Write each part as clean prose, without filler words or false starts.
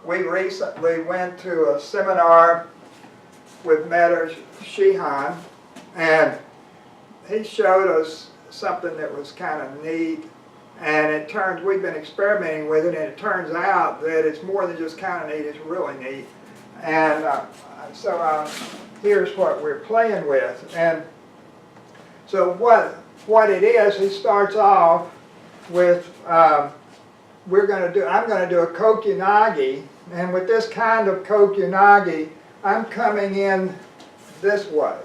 we recently went to a seminar with Meta Shihan, and he showed us something that was kind of neat. And it turns, we've been experimenting with it, and it turns out that it's more than just kind of neat, it's really neat. And so here's what we're playing with. And so what it is, he starts off with, I'm going to do a kokyunagi, and with this kind of kokyunagi, I'm coming in this way.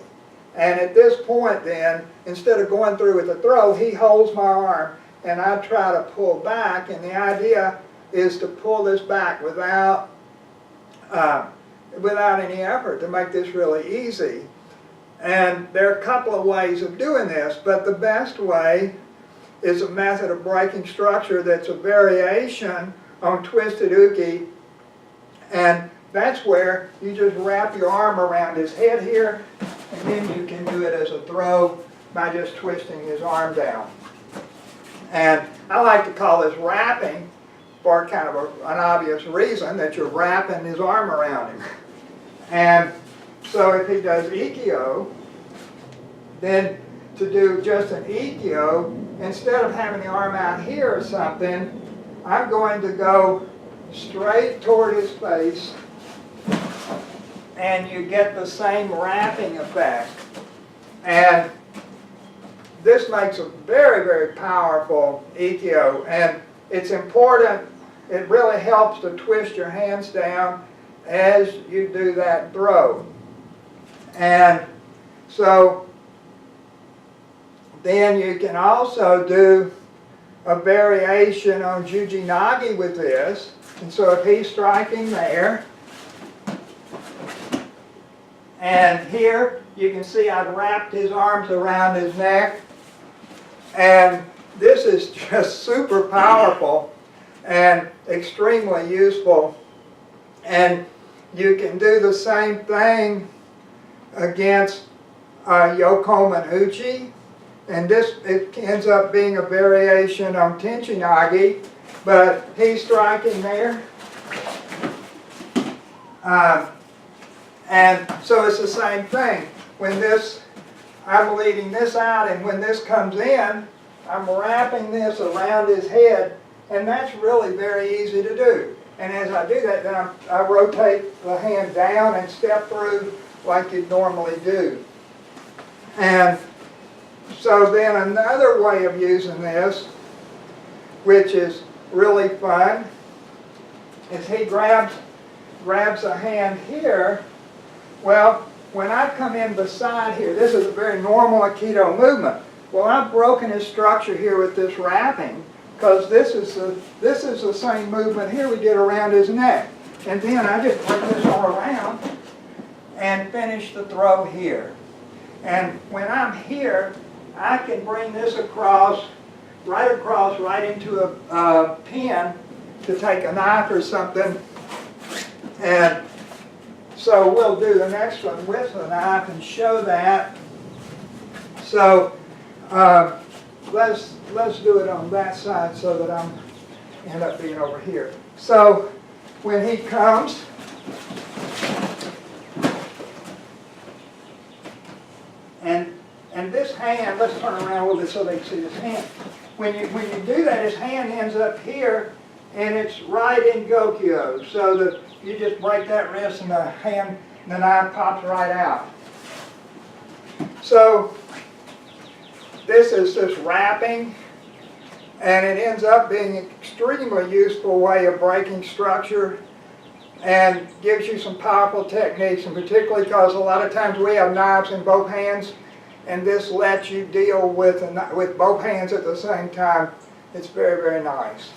And at this point then, instead of going through with the throw, he holds my arm, and I try to pull back, and the idea is to pull this back without any effort, to make this really easy. And there are a couple of ways of doing this, but the best way is a method of breaking structure that's a variation on Twisted Uke, and that's where you just wrap your arm around his head here, and then you can do it as a throw by just twisting his arm down. And I like to call this wrapping for kind of an obvious reason, that you're wrapping his arm around him. And so if he does Ikkyo, then to do just an Ikkyo, instead of having the arm out here or something, I'm going to go straight toward his face, and you get the same wrapping effect. And this makes a very, very powerful Ikkyo, and it's important, it really helps to twist your hands down as you do that throw. And so then you can also do a variation on Jujinagi with this. And so if he's striking there, and here you can see I've wrapped his arms around his neck, and this is just super powerful and extremely useful. And you can do the same thing against Yokomen Uchi, and this, it ends up being a variation on Tenchinagi, but he's striking there. And so it's the same thing. When this, I'm leading this out, and when this comes in, I'm wrapping this around his head, and that's really very easy to do. And as I do that, then I rotate the hand down and step through like you'd normally do. And so then another way of using this, which is really fun, is he grabs a hand here. Well, when I come in beside here, this is a very normal Aikido movement. Well, I've broken his structure here with this wrapping, because this is the same movement here we did around his neck. And then I just bring this all around and finish the throw here. And when I'm here, I can bring this across right into a pin to take a knife or something. And so we'll do the next one with the knife and show that. So let's do it on that side so that I'm end up being over here. So when he comes, and this hand, let's turn around a little bit so they can see this hand. When you do that, his hand ends up here, and it's right in Gokyo, so that you just break that wrist and the knife pops right out. So this is just wrapping, and it ends up being an extremely useful way of breaking structure, and gives you some powerful techniques, and particularly because a lot of times we have knives in both hands, and this lets you deal with both hands at the same time. It's very, very nice.